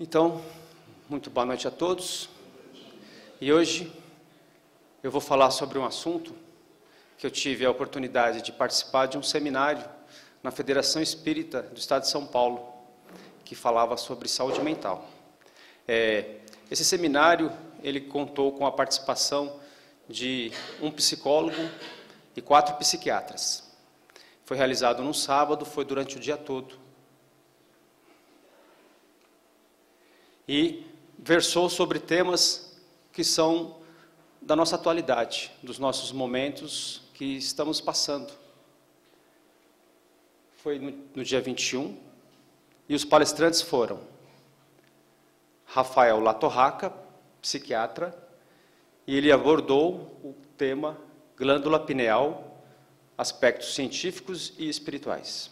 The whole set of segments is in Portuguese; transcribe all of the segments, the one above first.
Então, muito boa noite a todos. E hoje eu vou falar sobre um assunto que eu tive a oportunidade de participar de um seminário na Federação Espírita do Estado de São Paulo, que falava sobre saúde mental. Esse seminário, ele contou com a participação de um psicólogo e 4 psiquiatras. Foi realizado no sábado, foi durante o dia todo. E versou sobre temas que são da nossa atualidade, dos nossos momentos que estamos passando. Foi no dia 21, e os palestrantes foram Rafael Latorraca, psiquiatra, e ele abordou o tema glândula pineal, aspectos científicos e espirituais.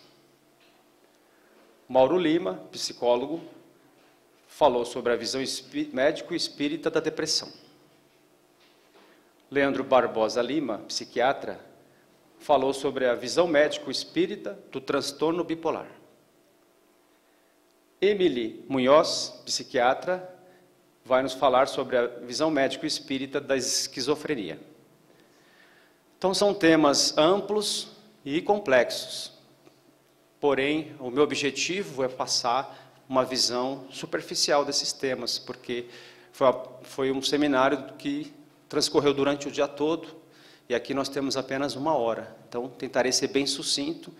Mauro Lima, psicólogo, falou sobre a visão médico-espírita da depressão. Leandro Barbosa Lima, psiquiatra, falou sobre a visão médico-espírita do transtorno bipolar. Emily Munhoz, psiquiatra, vai nos falar sobre a visão médico-espírita da esquizofrenia. Então, são temas amplos e complexos. Porém, o meu objetivo é passar uma visão superficial desses temas, porque foi um seminário que transcorreu durante o dia todo, e aqui nós temos apenas 1 hora. Então, tentarei ser bem sucinto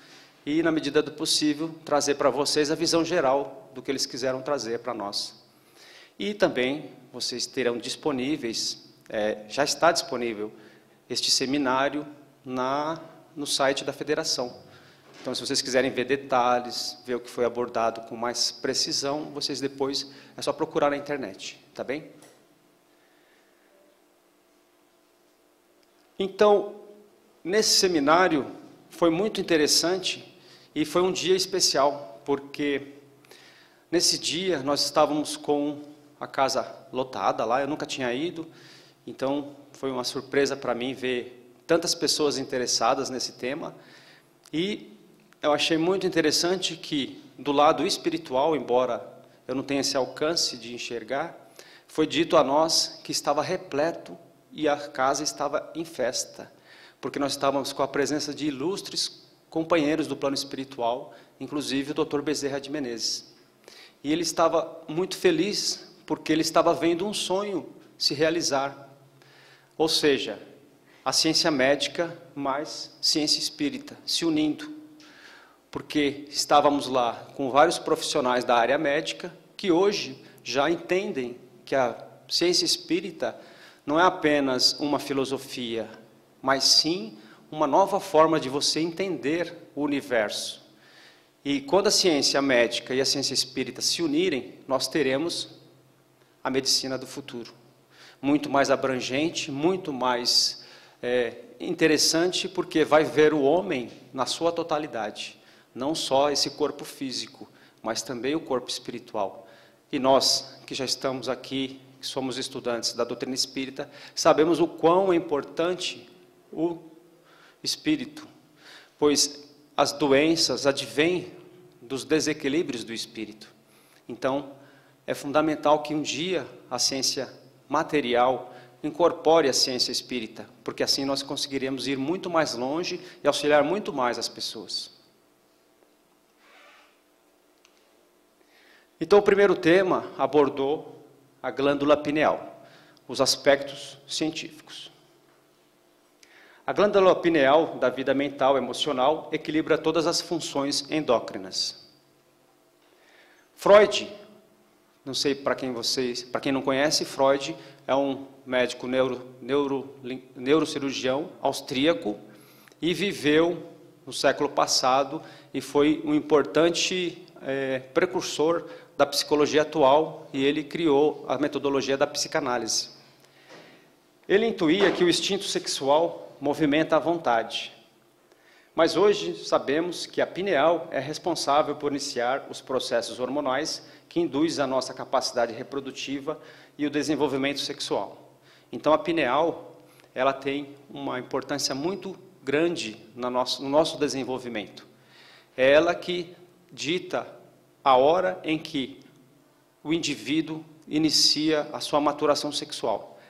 e, na medida do possível, trazer para vocês a visão geral do que eles quiseram trazer para nós. E também vocês terão disponíveis, já está disponível, este seminário no site da Federação. Então, se vocês quiserem ver detalhes, ver o que foi abordado com mais precisão, vocês depois, é só procurar na internet, tá bem? Então, nesse seminário, foi muito interessante e foi um dia especial, porque nesse dia nós estávamos com a casa lotada lá, eu nunca tinha ido, então foi uma surpresa para mim ver tantas pessoas interessadas nesse tema. E eu achei muito interessante que, do lado espiritual, embora eu não tenha esse alcance de enxergar, foi dito a nós que estava repleto e a casa estava em festa, porque nós estávamos com a presença de ilustres companheiros do plano espiritual, inclusive o Dr. Bezerra de Menezes. E ele estava muito feliz, porque ele estava vendo um sonho se realizar. Ou seja, a ciência médica mais ciência espírita se unindo. Porque estávamos lá com vários profissionais da área médica que hoje já entendem que a ciência espírita não é apenas uma filosofia, mas sim uma nova forma de você entender o universo. E quando a ciência médica e a ciência espírita se unirem, nós teremos a medicina do futuro. Muito mais abrangente, muito mais interessante, porque vai ver o homem na sua totalidade. Não só esse corpo físico, mas também o corpo espiritual. E nós, que já estamos aqui, que somos estudantes da doutrina espírita, sabemos o quão é importante o espírito, pois as doenças advêm dos desequilíbrios do espírito. Então, é fundamental que um dia a ciência material incorpore a ciência espírita, porque assim nós conseguiremos ir muito mais longe e auxiliar muito mais as pessoas. Então, o primeiro tema abordou a glândula pineal, os aspectos científicos. A glândula pineal da vida mental e emocional equilibra todas as funções endócrinas. Freud, não sei para quem não conhece, Freud é um médico neurocirurgião austríaco e viveu no século passado e foi um importante precursor da psicologia atual, e ele criou a metodologia da psicanálise. Ele intuía que o instinto sexual movimenta a vontade. Mas hoje sabemos que a pineal é responsável por iniciar os processos hormonais que induzem a nossa capacidade reprodutiva e o desenvolvimento sexual. Então, a pineal, ela tem uma importância muito grande no nosso desenvolvimento. É ela que dita a hora em que o indivíduo inicia a sua maturação sexual.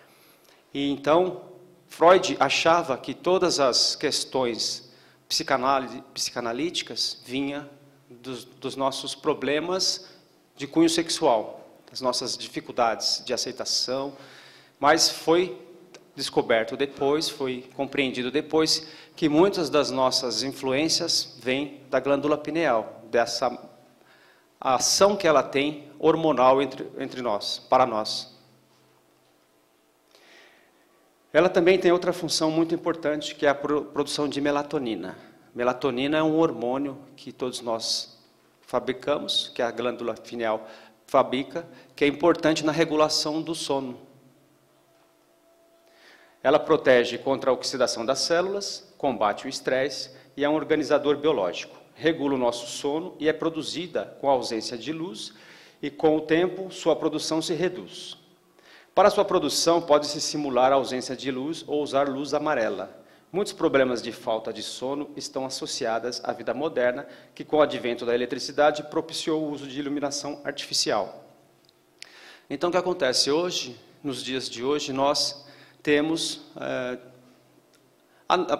E então, Freud achava que todas as questões psicanalíticas vinham dos nossos problemas de cunho sexual, das nossas dificuldades de aceitação, mas foi descoberto depois, foi compreendido depois, que muitas das nossas influências vêm da glândula pineal, dessa ação que ela tem hormonal entre nós, para nós. Ela também tem outra função muito importante, que é a produção de melatonina. Melatonina é um hormônio que todos nós fabricamos, que a glândula pineal fabrica, que é importante na regulação do sono. Ela protege contra a oxidação das células, combate o estresse e é um organizador biológico. Regula o nosso sono e é produzida com a ausência de luz e, com o tempo, sua produção se reduz. Para sua produção, pode-se simular a ausência de luz ou usar luz amarela. Muitos problemas de falta de sono estão associados à vida moderna, que, com o advento da eletricidade, propiciou o uso de iluminação artificial. Então, o que acontece hoje, nos dias de hoje, nós temos,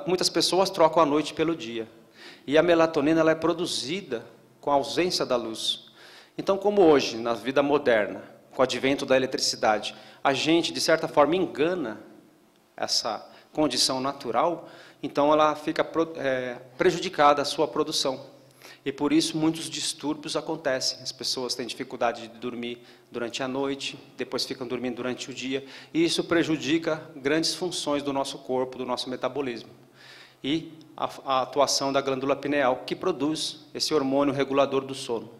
muitas pessoas trocam a noite pelo dia. E a melatonina ela é produzida com a ausência da luz. Então, como hoje, na vida moderna, com o advento da eletricidade, a gente, de certa forma, engana essa condição natural, então ela fica prejudicada a sua produção. E por isso muitos distúrbios acontecem. As pessoas têm dificuldade de dormir durante a noite, depois ficam dormindo durante o dia, e isso prejudica grandes funções do nosso corpo, do nosso metabolismo. E a atuação da glândula pineal, que produz esse hormônio regulador do sono.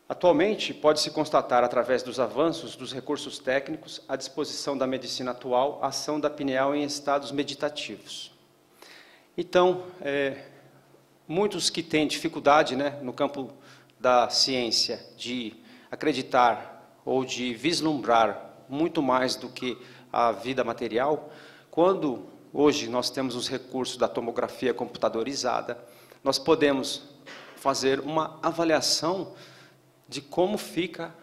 Atualmente, pode-se constatar, através dos avanços dos recursos técnicos, à disposição da medicina atual, a ação da pineal em estados meditativos. Então, muitos que têm dificuldade, no campo da ciência de acreditar ou de vislumbrar muito mais do que a vida material, quando hoje nós temos os recursos da tomografia computadorizada, nós podemos fazer uma avaliação de como fica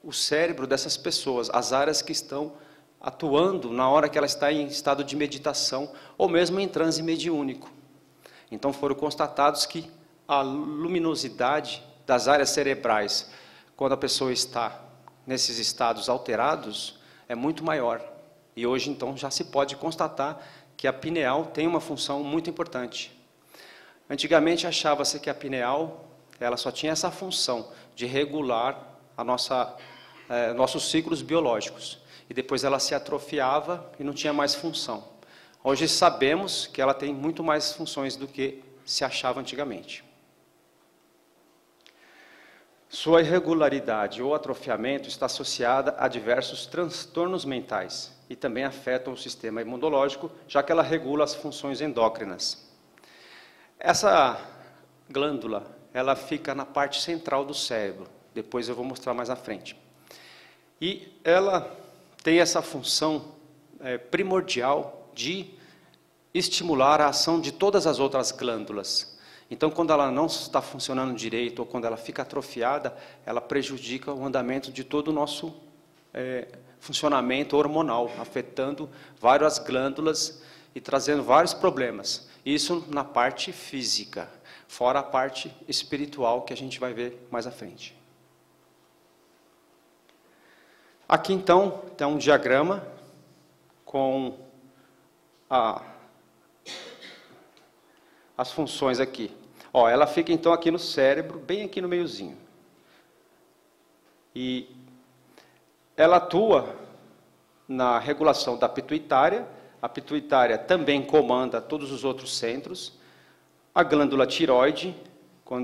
o cérebro dessas pessoas, as áreas que estão atuando na hora que ela está em estado de meditação ou mesmo em transe mediúnico. Então foram constatados que a luminosidade das áreas cerebrais, quando a pessoa está nesses estados alterados, é muito maior. E hoje, então, já se pode constatar que a pineal tem uma função muito importante. Antigamente achava-se que a pineal ela só tinha essa função de regular nossos ciclos biológicos. E depois ela se atrofiava e não tinha mais função. Hoje sabemos que ela tem muito mais funções do que se achava antigamente. Sua irregularidade ou atrofiamento está associada a diversos transtornos mentais e também afeta o sistema imunológico, já que ela regula as funções endócrinas. Essa glândula, ela fica na parte central do cérebro, depois eu vou mostrar mais à frente. E ela tem essa função primordial de estimular a ação de todas as outras glândulas. Então, quando ela não está funcionando direito ou quando ela fica atrofiada, ela prejudica o andamento de todo o nosso funcionamento hormonal, afetando várias glândulas e trazendo vários problemas. Isso na parte física, fora a parte espiritual que a gente vai ver mais à frente. Aqui, então, tem um diagrama com as funções aqui. Ela fica, então, aqui no cérebro, bem aqui no meiozinho. E ela atua na regulação da pituitária. A pituitária também comanda todos os outros centros. A glândula tireoide,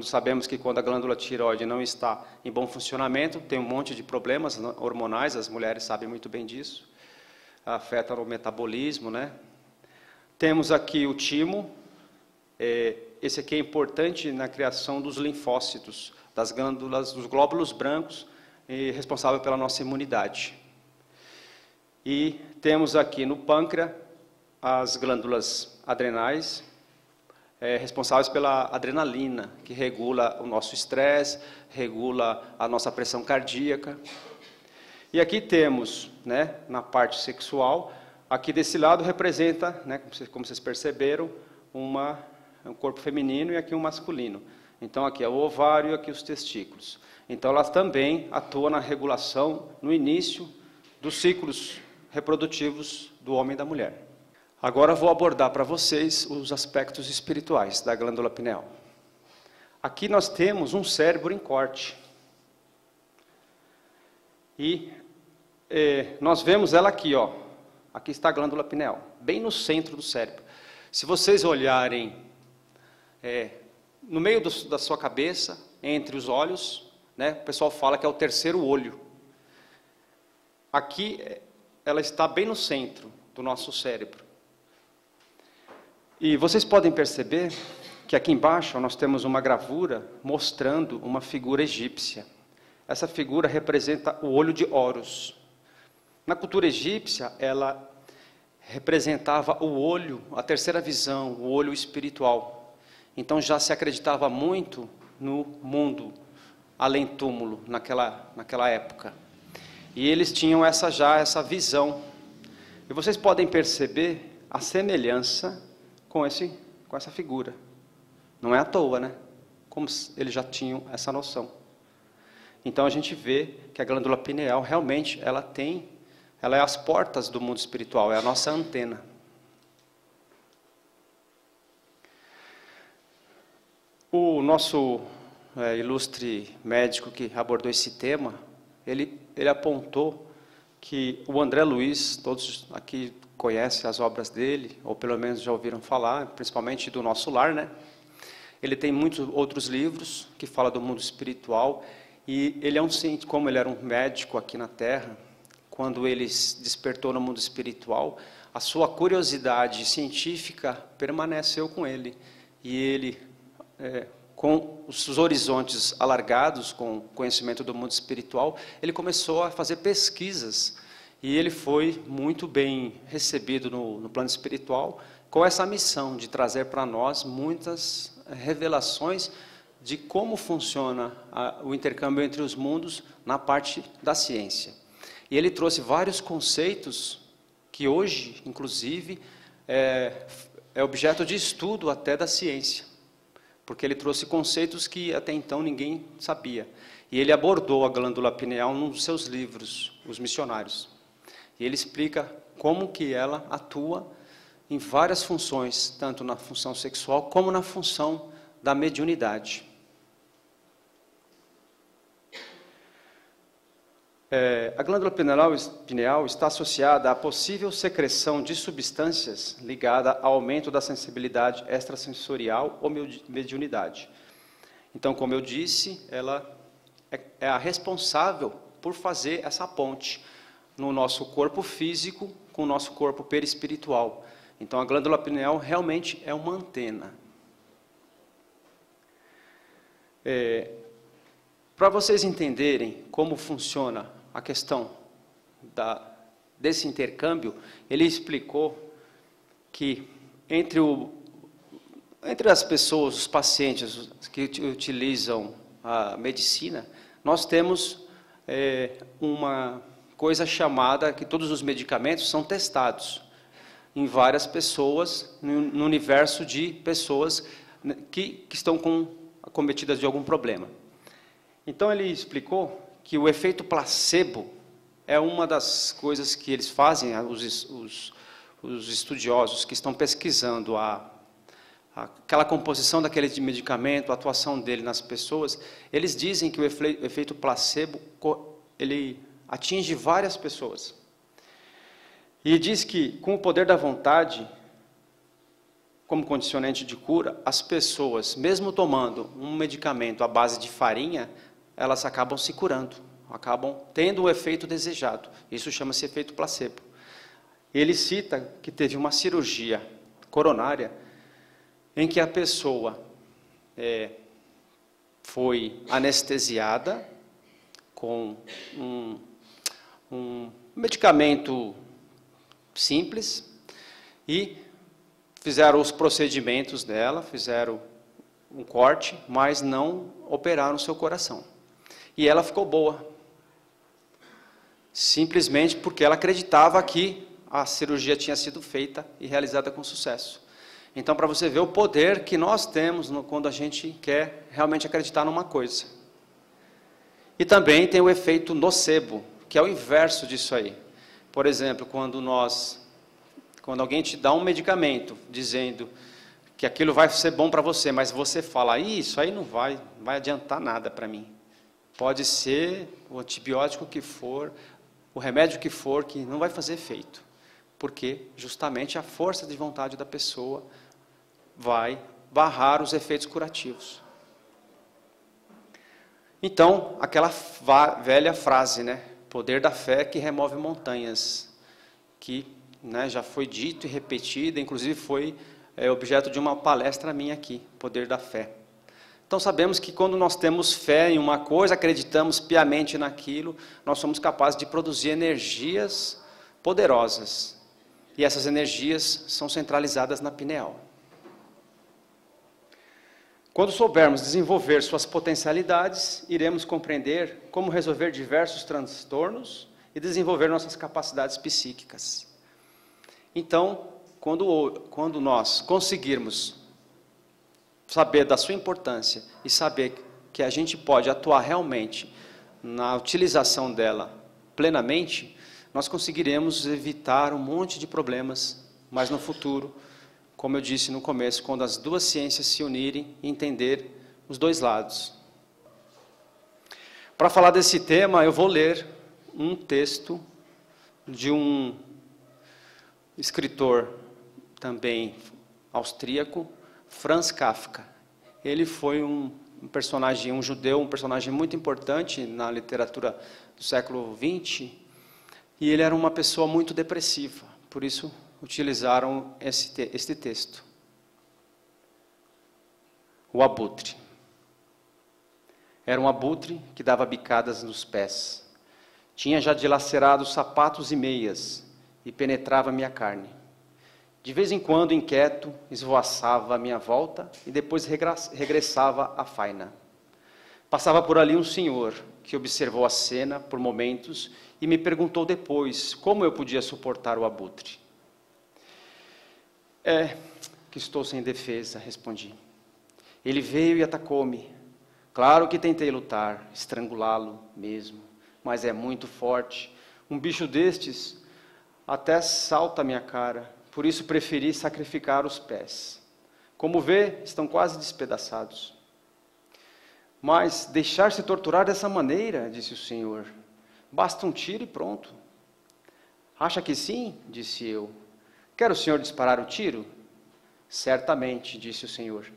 sabemos que quando a glândula tireoide não está em bom funcionamento, tem um monte de problemas hormonais, as mulheres sabem muito bem disso, afeta o metabolismo, Temos aqui o timo, esse aqui é importante na criação dos linfócitos, das glândulas, dos glóbulos brancos, responsável pela nossa imunidade. E temos aqui no pâncreas as glândulas adrenais, responsáveis pela adrenalina, que regula o nosso estresse, regula a nossa pressão cardíaca. E aqui temos, né, na parte sexual, aqui desse lado representa, né, como vocês perceberam, um corpo feminino e aqui um masculino. Então aqui é o ovário e aqui os testículos. Então elas também atuam na regulação, no início dos ciclos reprodutivos do homem e da mulher. Agora eu vou abordar para vocês os aspectos espirituais da glândula pineal. Aqui nós temos um cérebro em corte. E nós vemos ela aqui, ó. Aqui está a glândula pineal, bem no centro do cérebro. Se vocês olharem no meio da sua cabeça, entre os olhos, né, o pessoal fala que é o terceiro olho. Aqui ela está bem no centro do nosso cérebro. E vocês podem perceber que aqui embaixo nós temos uma gravura mostrando uma figura egípcia. Essa figura representa o olho de Horus. Na cultura egípcia, ela representava o olho, a terceira visão, o olho espiritual. Então já se acreditava muito no mundo além túmulo naquela época. E eles tinham essa visão. E vocês podem perceber a semelhança com essa figura. Não é à toa, né? Como eles já tinham essa noção. Então a gente vê que a glândula pineal realmente ela é as portas do mundo espiritual, é a nossa antena. O nosso ilustre médico que abordou esse tema, ele apontou que o André Luiz, todos aqui conhecem as obras dele, ou pelo menos já ouviram falar, principalmente do Nosso Lar, né? Ele tem muitos outros livros que falam do mundo espiritual, e ele como ele era um médico aqui na Terra, quando ele despertou no mundo espiritual, a sua curiosidade científica permaneceu com ele, e ele, com os horizontes alargados, com o conhecimento do mundo espiritual, ele começou a fazer pesquisas, e ele foi muito bem recebido no plano espiritual, com essa missão de trazer para nós muitas revelações de como funciona o intercâmbio entre os mundos na parte da ciência. E ele trouxe vários conceitos que hoje, inclusive, é objeto de estudo até da ciência, porque ele trouxe conceitos que até então ninguém sabia. E ele abordou a glândula pineal num dos seus livros, Os Missionários. E ele explica como que ela atua em várias funções, tanto na função sexual como na função da mediunidade. A glândula pineal está associada à possível secreção de substâncias ligada ao aumento da sensibilidade extrasensorial ou mediunidade. Então, como eu disse, ela é a responsável por fazer essa ponte no nosso corpo físico com o nosso corpo perispiritual. Então, a glândula pineal realmente é uma antena. Para vocês entenderem como funciona a questão desse intercâmbio, ele explicou que entre as pessoas, os pacientes que utilizam a medicina, nós temos uma coisa chamada que todos os medicamentos são testados em várias pessoas, no universo de pessoas que estão acometidas de algum problema. Então ele explicou que o efeito placebo é uma das coisas que eles fazem, os estudiosos que estão pesquisando aquela composição daquele medicamento, a atuação dele nas pessoas, eles dizem que o efeito placebo ele atinge várias pessoas. E diz que, com o poder da vontade, como condicionante de cura, as pessoas, mesmo tomando um medicamento à base de farinha, elas acabam se curando, acabam tendo o efeito desejado. Isso chama-se efeito placebo. Ele cita que teve uma cirurgia coronária em que a pessoa foi anestesiada com um medicamento simples e fizeram os procedimentos dela, fizeram um corte, mas não operaram o seu coração. E ela ficou boa. Simplesmente porque ela acreditava que a cirurgia tinha sido feita e realizada com sucesso. Então, para você ver o poder que nós temos quando a gente quer realmente acreditar numa coisa. E também tem o efeito nocebo, que é o inverso disso aí. Por exemplo, quando alguém te dá um medicamento, dizendo que aquilo vai ser bom para você, mas você fala, isso aí não vai adiantar nada para mim. Pode ser o antibiótico que for, o remédio que for, que não vai fazer efeito. Porque justamente a força de vontade da pessoa vai barrar os efeitos curativos. Então, aquela velha frase, né? Poder da fé que remove montanhas, que, né, já foi dito e repetido, inclusive foi objeto de uma palestra minha aqui, poder da fé. Então sabemos que quando nós temos fé em uma coisa, acreditamos piamente naquilo, nós somos capazes de produzir energias poderosas. E essas energias são centralizadas na pineal. Quando soubermos desenvolver suas potencialidades, iremos compreender como resolver diversos transtornos e desenvolver nossas capacidades psíquicas. Então, quando nós conseguirmos saber da sua importância e saber que a gente pode atuar realmente na utilização dela plenamente, nós conseguiremos evitar um monte de problemas, mas no futuro, como eu disse no começo, quando as duas ciências se unirem e entender os dois lados. Para falar desse tema, eu vou ler um texto de um escritor também austríaco, Franz Kafka. Ele foi um personagem, um judeu, um personagem muito importante na literatura do século XX, e ele era uma pessoa muito depressiva, por isso utilizaram este texto. O abutre. Era um abutre que dava bicadas nos pés. Tinha já dilacerado sapatos e meias e penetrava minha carne. De vez em quando, inquieto, esvoaçava à minha volta e depois regressava à faina. Passava por ali um senhor que observou a cena por momentos e me perguntou depois como eu podia suportar o abutre. É que estou sem defesa, respondi. Ele veio e atacou-me. Claro que tentei lutar, estrangulá-lo mesmo, mas é muito forte. Um bicho destes até salta a minha cara, por isso preferi sacrificar os pés. Como vê, estão quase despedaçados. Mas deixar-se torturar dessa maneira, disse o senhor. Basta um tiro e pronto. Acha que sim? Disse eu. Quer o senhor disparar o tiro? Certamente, disse o senhor.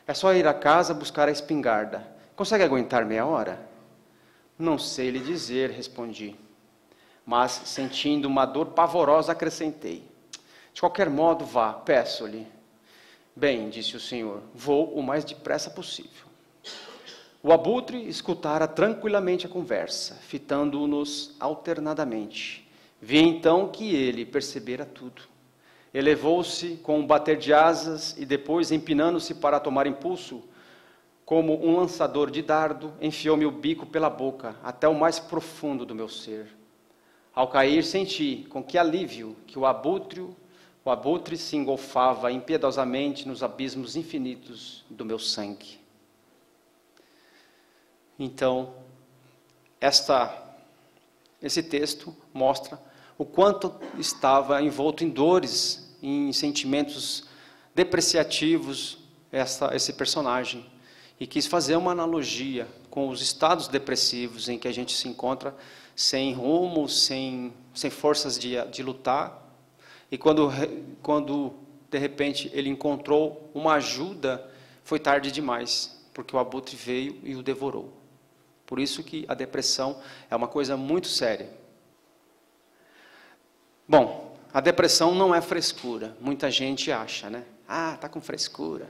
É só ir à casa buscar a espingarda. Consegue aguentar meia hora? Não sei lhe dizer, respondi. Mas, sentindo uma dor pavorosa, acrescentei. De qualquer modo, vá, peço-lhe. Bem, disse o senhor, vou o mais depressa possível. O abutre escutara tranquilamente a conversa, fitando-nos alternadamente. Vi então que ele percebera tudo. Elevou-se com um bater de asas e depois, empinando-se para tomar impulso, como um lançador de dardo, enfiou-me o bico pela boca, até o mais profundo do meu ser. Ao cair, senti, com que alívio, que o abutre se engolfava impiedosamente nos abismos infinitos do meu sangue. Então, esse texto mostra o quanto estava envolto em dores, em sentimentos depreciativos, esse personagem. E quis fazer uma analogia com os estados depressivos em que a gente se encontra sem rumo, sem forças de lutar. E quando de repente ele encontrou uma ajuda, foi tarde demais, porque o abutre veio e o devorou. Por isso que a depressão é uma coisa muito séria. Bom, a depressão não é frescura. Muita gente acha, né? Ah, tá com frescura.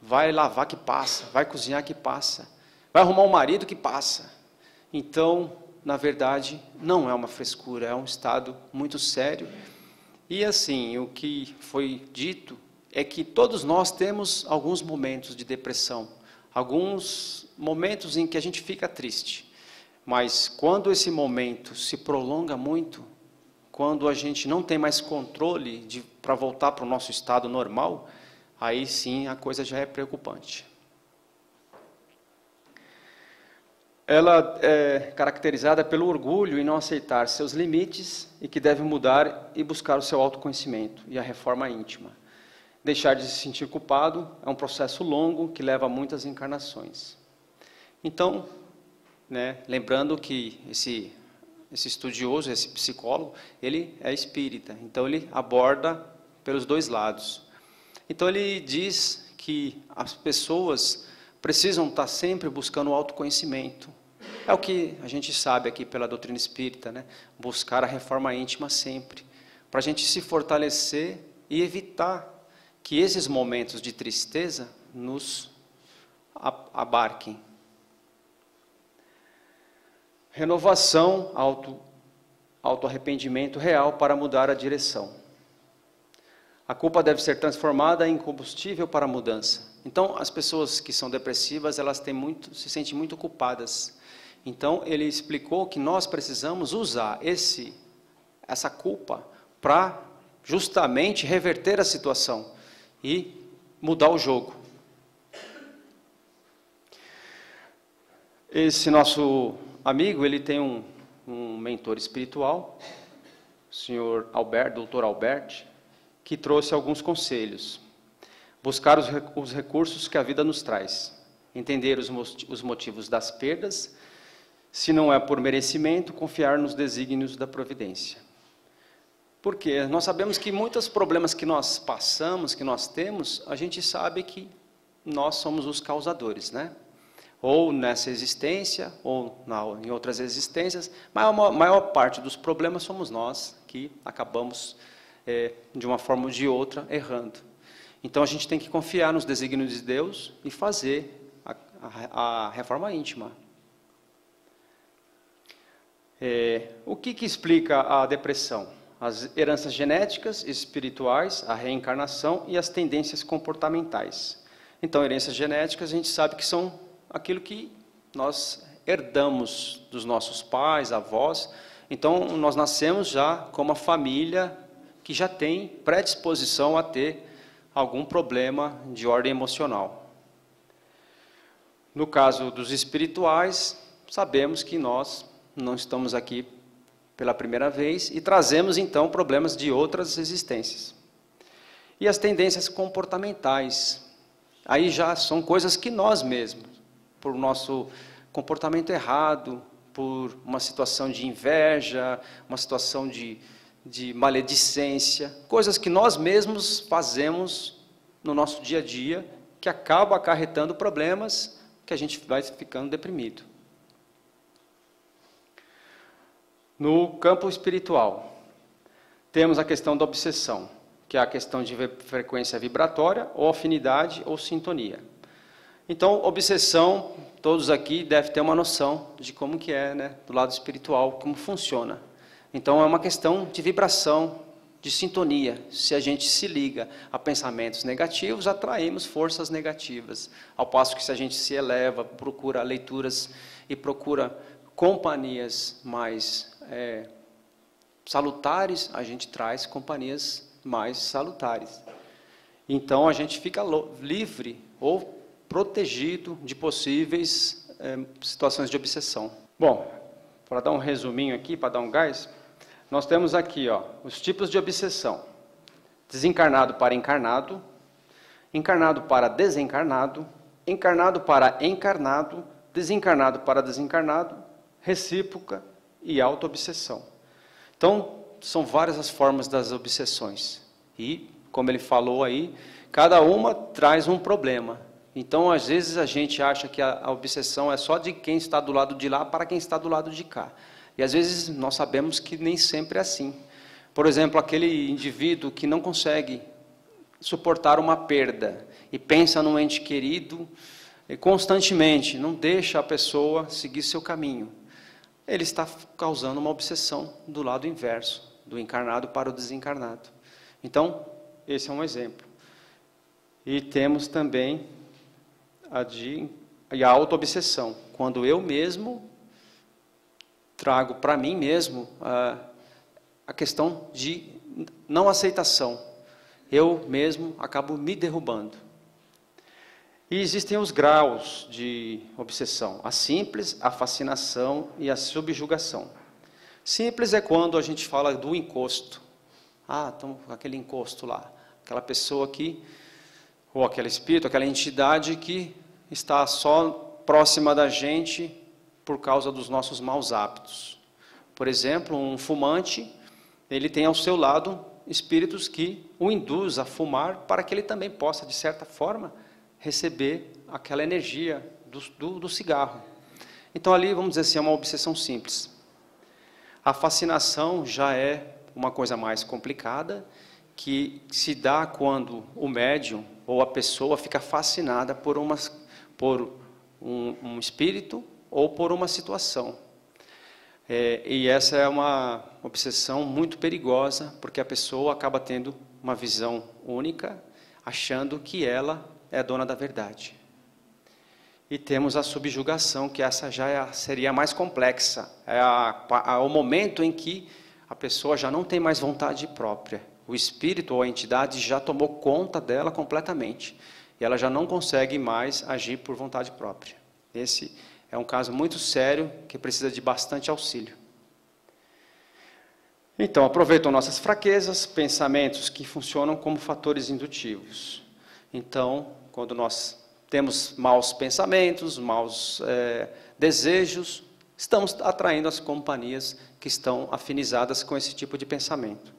Vai lavar que passa, vai cozinhar que passa, vai arrumar um marido que passa. Então, na verdade, não é uma frescura, é um estado muito sério E assim, o que foi dito é que todos nós temos alguns momentos de depressão, alguns momentos em que a gente fica triste. Mas quando esse momento se prolonga muito, quando a gente não tem mais controle para voltar para o nosso estado normal, aí sim a coisa já é preocupante. Ela é caracterizada pelo orgulho em não aceitar seus limites e que deve mudar e buscar o seu autoconhecimento e a reforma íntima. Deixar de se sentir culpado é um processo longo que leva a muitas encarnações. Então, lembrando que esse estudioso, esse psicólogo, ele é espírita, então ele aborda pelos dois lados. Então ele diz que as pessoas precisam estar sempre buscando o autoconhecimento. É o que a gente sabe aqui pela doutrina espírita, buscar a reforma íntima sempre, para a gente se fortalecer e evitar que esses momentos de tristeza nos abarquem. Renovação, auto-arrependimento real para mudar a direção. A culpa deve ser transformada em combustível para a mudança. Então, as pessoas que são depressivas, elas se sentem muito culpadas. Então, ele explicou que nós precisamos usar essa culpa para justamente reverter a situação e mudar o jogo. Esse nosso amigo, ele tem um mentor espiritual, o senhor Dr. Albert, que trouxe alguns conselhos. Buscar os recursos que a vida nos traz. Entender os motivos das perdas. Se não é por merecimento, confiar nos desígnios da providência. Porque nós sabemos que muitos problemas que nós passamos, que nós temos, a gente sabe que nós somos os causadores, Ou nessa existência, ou em outras existências, mas a maior parte dos problemas somos nós que acabamos, de uma forma ou de outra, errando. Então a gente tem que confiar nos desígnios de Deus e fazer a reforma íntima. O que explica a depressão? As heranças genéticas, espirituais, a reencarnação e as tendências comportamentais. Então, heranças genéticas, a gente sabe que são aquilo que nós herdamos dos nossos pais, avós. Então, nós nascemos já com uma família que já tem predisposição a ter algum problema de ordem emocional. No caso dos espirituais, sabemos que nós não estamos aqui pela primeira vez e trazemos, então, problemas de outras existências. E as tendências comportamentais, aí já são coisas que nós mesmos, por nosso comportamento errado, por uma situação de inveja, uma situação de maledicência, coisas que nós mesmos fazemos no nosso dia a dia, que acaba acarretando problemas que a gente vai ficando deprimido. No campo espiritual, temos a questão da obsessão, que é a questão de frequência vibratória, ou afinidade, ou sintonia. Então, obsessão, todos aqui devem ter uma noção de como que é, do lado espiritual, como funciona. Então, é uma questão de vibração, de sintonia. Se a gente se liga a pensamentos negativos, atraímos forças negativas. Ao passo que se a gente se eleva, procura leituras e procura companhias mais salutares, a gente traz companhias mais salutares. Então, a gente fica livre ou protegido de possíveis situações de obsessão. Bom, para dar um resuminho aqui, para dar um gás, nós temos aqui os tipos de obsessão. Desencarnado para encarnado, encarnado para desencarnado, encarnado para encarnado, desencarnado para desencarnado, recíproca e auto-obsessão. Então, são várias as formas das obsessões. E, como ele falou aí, cada uma traz um problema. Então, às vezes, a gente acha que a obsessão é só de quem está do lado de lá para quem está do lado de cá. E, às vezes, nós sabemos que nem sempre é assim. Por exemplo, aquele indivíduo que não consegue suportar uma perda e pensa num ente querido e constantemente não deixa a pessoa seguir seu caminho. Ele está causando uma obsessão do lado inverso, do encarnado para o desencarnado. Então, esse é um exemplo. E temos também a auto-obsessão, quando eu mesmo trago para mim mesmo a questão de não aceitação. Eu mesmo acabo me derrubando. E existem os graus de obsessão: a simples, a fascinação e a subjugação. Simples é quando a gente fala do encosto. Então, aquele encosto lá, aquela pessoa que, ou aquele espírito, aquela entidade que está só próxima da gente por causa dos nossos maus hábitos. Por exemplo, um fumante, ele tem ao seu lado espíritos que o induz a fumar para que ele também possa, de certa forma, receber aquela energia do cigarro. Então ali, vamos dizer assim, é uma obsessão simples. A fascinação já é uma coisa mais complicada, que se dá quando o médium ou a pessoa fica fascinada por um espírito ou por uma situação. E essa é uma obsessão muito perigosa, porque a pessoa acaba tendo uma visão única, achando que ela é a dona da verdade. E temos a subjugação, que essa já seria a mais complexa. É o momento em que a pessoa já não tem mais vontade própria. O espírito ou a entidade já tomou conta dela completamente. E ela já não consegue mais agir por vontade própria. Esse é um caso muito sério, que precisa de bastante auxílio. Então, aproveitam nossas fraquezas, pensamentos que funcionam como fatores indutivos. Então, quando nós temos maus pensamentos, maus desejos, estamos atraindo as companhias que estão afinizadas com esse tipo de pensamento.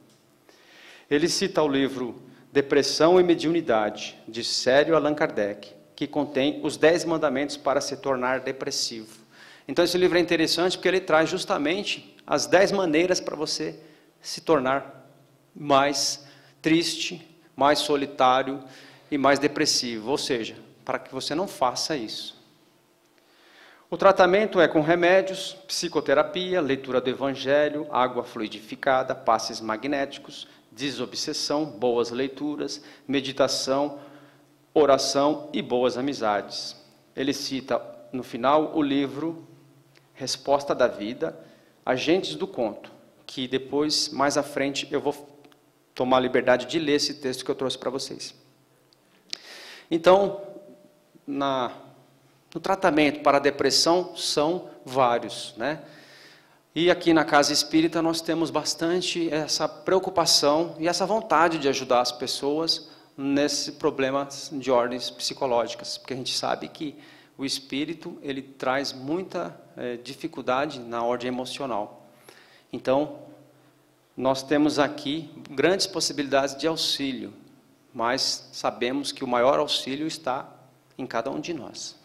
Ele cita o livro Depressão e Mediunidade, de Sério Allan Kardec, que contém os 10 mandamentos para se tornar depressivo. Então, esse livro é interessante porque ele traz justamente as 10 maneiras para você se tornar mais triste, mais solitário e mais depressivo, ou seja, para que você não faça isso. O tratamento é com remédios, psicoterapia, leitura do Evangelho, água fluidificada, passes magnéticos, desobsessão, boas leituras, meditação, oração e boas amizades. Ele cita, no final, o livro Resposta da Vida, Agentes do Conto, que depois, mais à frente, eu vou tomar a liberdade de ler esse texto que eu trouxe para vocês. Então, no tratamento para a depressão, são vários, né? E aqui na Casa Espírita nós temos bastante essa preocupação e essa vontade de ajudar as pessoas nesse problema de ordens psicológicas, porque a gente sabe que o espírito ele traz muita dificuldade na ordem emocional. Então, nós temos aqui grandes possibilidades de auxílio, mas sabemos que o maior auxílio está em cada um de nós.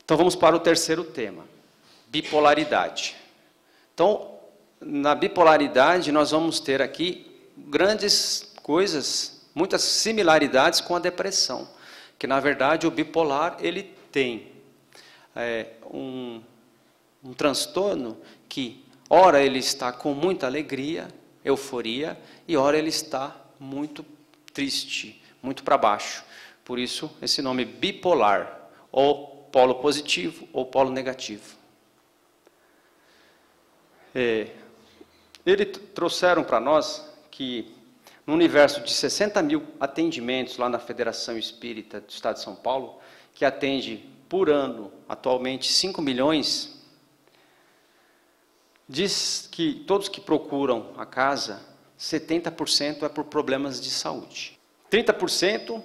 Então vamos para o terceiro tema, bipolaridade. Então, na bipolaridade nós vamos ter aqui grandes coisas, muitas similaridades com a depressão, que na verdade o bipolar ele tem um transtorno que ora ele está com muita alegria, euforia, e ora ele está muito triste, muito para baixo. Por isso esse nome bipolar, ou polo positivo ou polo negativo. Eles trouxeram para nós que no universo de 60 mil atendimentos lá na Federação Espírita do Estado de São Paulo, que atende por ano atualmente 5 milhões, diz que todos que procuram a casa, 70% é por problemas de saúde. 30%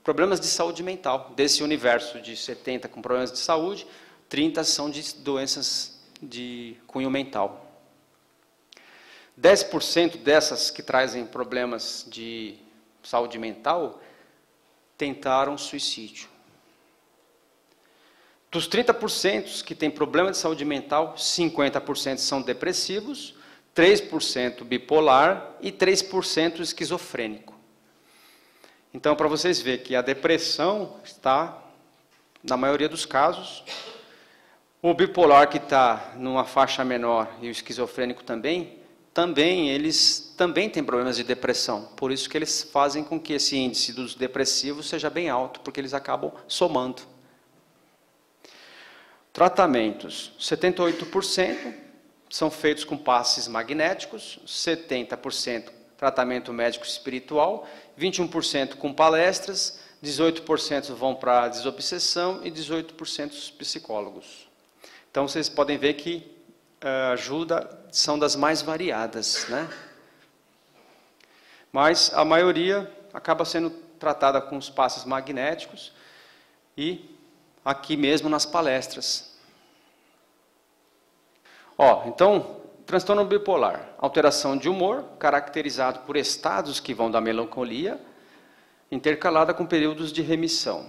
problemas de saúde mental. Desse universo de 70 com problemas de saúde, 30 são de doenças de cunho mental. 10% dessas que trazem problemas de saúde mental tentaram suicídio. Dos 30% que têm problema de saúde mental, 50% são depressivos, 3% bipolar e 3% esquizofrênico. Então, para vocês verem que a depressão está, na maioria dos casos, o bipolar que está numa faixa menor e o esquizofrênico também, eles também têm problemas de depressão. Por isso que eles fazem com que esse índice dos depressivos seja bem alto, porque eles acabam somando. Tratamentos, 78% são feitos com passes magnéticos, 70% tratamento médico espiritual, 21% com palestras, 18% vão para a desobsessão e 18% os psicólogos. Então, vocês podem ver que a ajuda são das mais variadas, né? Mas a maioria acaba sendo tratada com os passes magnéticos e aqui mesmo nas palestras. Então, transtorno bipolar, alteração de humor, caracterizado por estados que vão da melancolia, intercalada com períodos de remissão.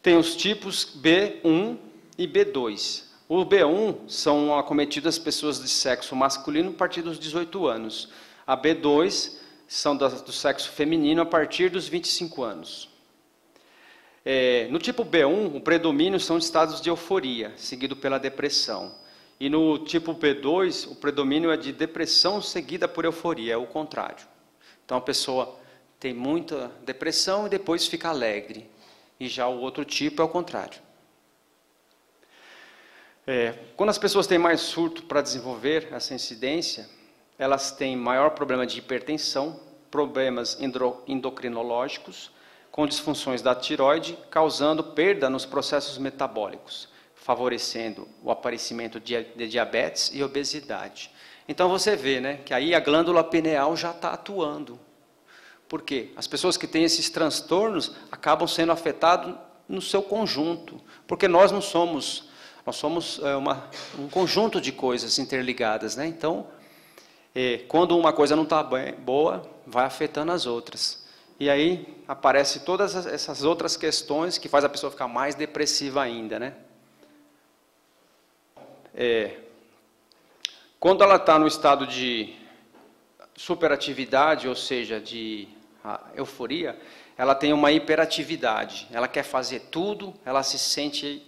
Tem os tipos B1 e B2. O B1 são acometidas pessoas de sexo masculino a partir dos 18 anos. A B2 são do sexo feminino a partir dos 25 anos. No tipo B1, o predomínio são estados de euforia, seguido pela depressão. E no tipo B2, o predomínio é de depressão seguida por euforia, é o contrário. Então a pessoa tem muita depressão e depois fica alegre. E já o outro tipo é o contrário. Quando as pessoas têm mais surto para desenvolver essa incidência, elas têm maior problema de hipertensão, problemas endocrinológicos, com disfunções da tireoide, causando perda nos processos metabólicos, favorecendo o aparecimento de diabetes e obesidade. Então você vê, né, que aí a glândula pineal já está atuando. Por quê? As pessoas que têm esses transtornos acabam sendo afetadas no seu conjunto, porque nós não somos, nós somos um conjunto de coisas interligadas, né? Então, quando uma coisa não está boa, vai afetando as outras. E aí aparecem todas essas outras questões que faz a pessoa ficar mais depressiva ainda, né? Quando ela está no estado de superatividade, ou seja, de euforia, ela tem uma hiperatividade. Ela quer fazer tudo, ela se sente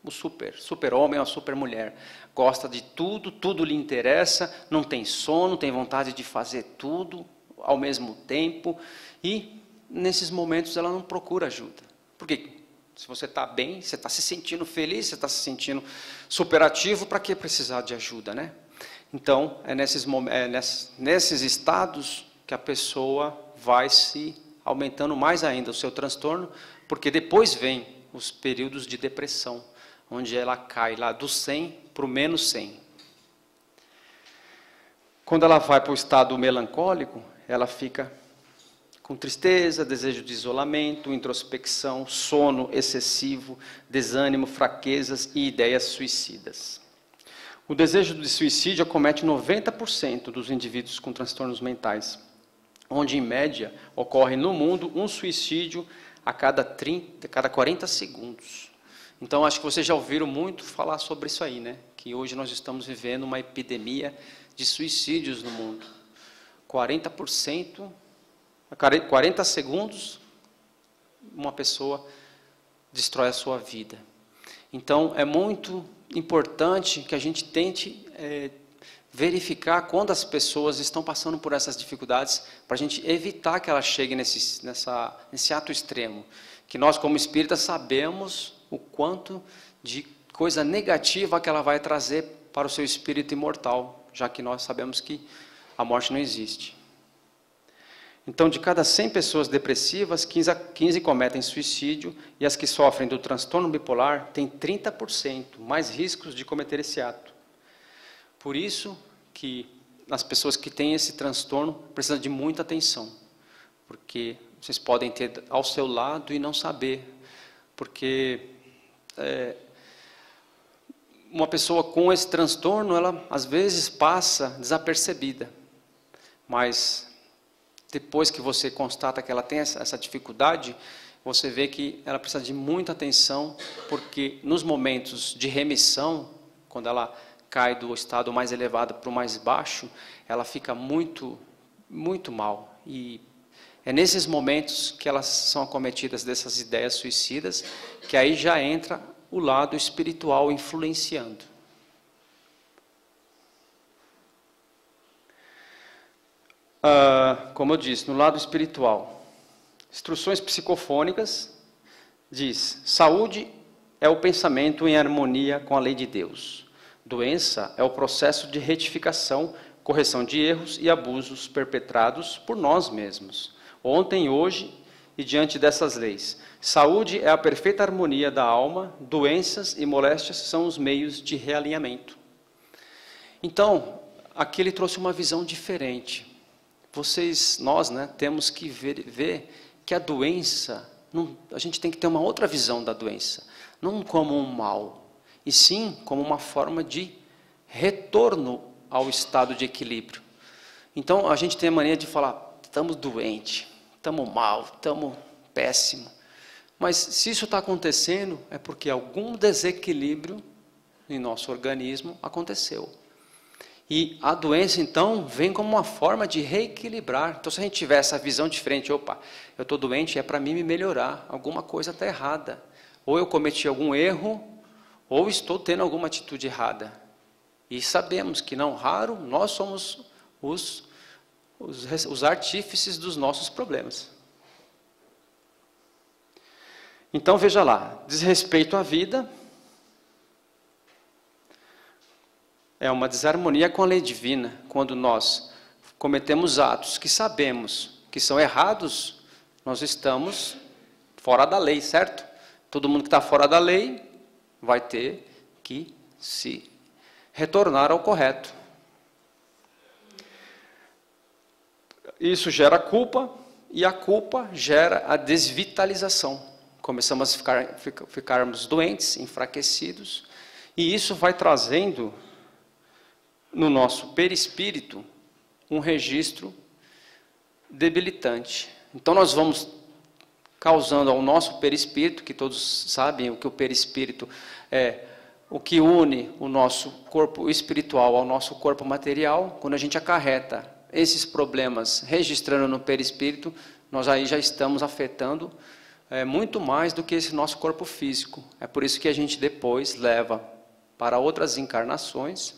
o super-homem ou a super-mulher. Gosta de tudo, tudo lhe interessa, não tem sono, tem vontade de fazer tudo ao mesmo tempo, e nesses momentos ela não procura ajuda. Por quê? Se você está bem, você está se sentindo feliz, você está se sentindo superativo, para que precisar de ajuda, né? Então, nesses estados que a pessoa vai se aumentando mais ainda o seu transtorno, porque depois vem os períodos de depressão, onde ela cai lá do 100 para o menos 100. Quando ela vai para o estado melancólico, ela fica com tristeza, desejo de isolamento, introspecção, sono excessivo, desânimo, fraquezas e ideias suicidas. O desejo de suicídio acomete 90% dos indivíduos com transtornos mentais, onde, em média, ocorre no mundo um suicídio a cada 40 segundos. Então, acho que vocês já ouviram muito falar sobre isso aí, né? Que hoje nós estamos vivendo uma epidemia de suicídios no mundo. 40%, a 40 segundos, uma pessoa destrói a sua vida. Então, é muito importante que a gente tente verificar quando as pessoas estão passando por essas dificuldades, para a gente evitar que elas cheguem nesse ato extremo. Que nós, como espíritas, sabemos o quanto de coisa negativa que ela vai trazer para o seu espírito imortal, já que nós sabemos que a morte não existe. Então, de cada 100 pessoas depressivas, 15 cometem suicídio, e as que sofrem do transtorno bipolar têm 30% mais riscos de cometer esse ato. Por isso que as pessoas que têm esse transtorno precisam de muita atenção, porque vocês podem ter ao seu lado e não saber, porque uma pessoa com esse transtorno, ela às vezes passa desapercebida, mas depois que você constata que ela tem essa dificuldade, você vê que ela precisa de muita atenção, porque nos momentos de remissão, quando ela cai do estado mais elevado para o mais baixo, ela fica muito, muito mal. E é nesses momentos que elas são acometidas dessas ideias suicidas, que aí já entra o lado espiritual influenciando. como eu disse, no lado espiritual, instruções psicofônicas diz: saúde é o pensamento em harmonia com a lei de Deus. Doença é o processo de retificação, correção de erros e abusos perpetrados por nós mesmos, ontem, hoje e diante dessas leis. Saúde é a perfeita harmonia da alma, doenças e moléstias são os meios de realinhamento. Então, aqui ele trouxe uma visão diferente. Nós, temos que ver que a doença, a gente tem que ter uma outra visão da doença, não como um mal, e sim como uma forma de retorno ao estado de equilíbrio. Então, a gente tem a mania de falar: estamos doentes, estamos mal, estamos péssimo. Mas se isso está acontecendo, é porque algum desequilíbrio em nosso organismo aconteceu. E a doença, então, vem como uma forma de reequilibrar. Então, se a gente tiver essa visão diferente: opa, eu estou doente, é para mim me melhorar, alguma coisa está errada. Ou eu cometi algum erro, ou estou tendo alguma atitude errada. E sabemos que, não raro, nós somos os artífices dos nossos problemas. Então, veja lá, desrespeito à vida é uma desarmonia com a lei divina. Quando nós cometemos atos que sabemos que são errados, nós estamos fora da lei, certo? Todo mundo que está fora da lei vai ter que se retornar ao correto. Isso gera culpa, e a culpa gera a desvitalização. Começamos a ficarmos doentes, enfraquecidos, e isso vai trazendo no nosso perispírito um registro debilitante. Então nós vamos causando ao nosso perispírito, que todos sabem o que o perispírito é, o que une o nosso corpo espiritual ao nosso corpo material. Quando a gente acarreta esses problemas registrando no perispírito, nós aí já estamos afetando muito mais do que esse nosso corpo físico. É por isso que a gente depois leva para outras encarnações